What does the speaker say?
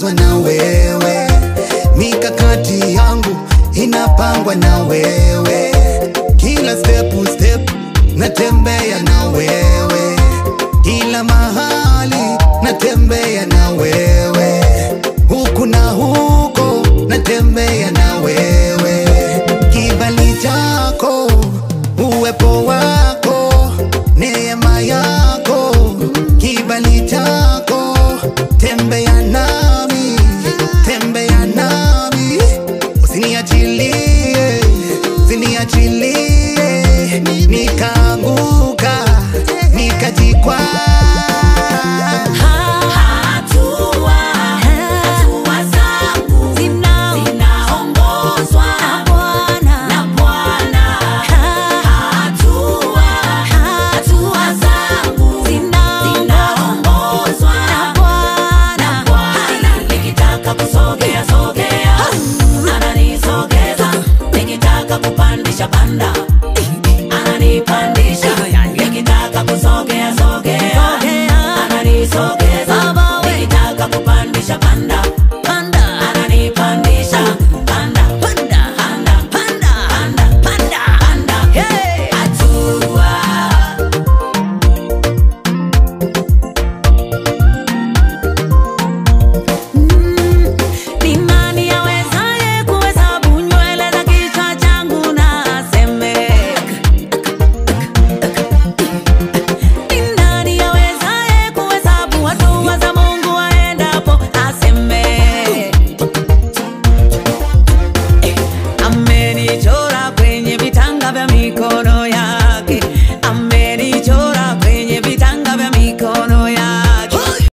inaongozwa na wewe, mikakati yangu inapangwa na wewe, kila step natembea na wewe, kila mahali natembea na wewe, huku na huko natembea na wewe, kibali chako, uwepo wako, neema yako, kibali chako, tembea nami, tembea nami, usiniachilie, usiniachilie, nikaanguka, nikajikwaa.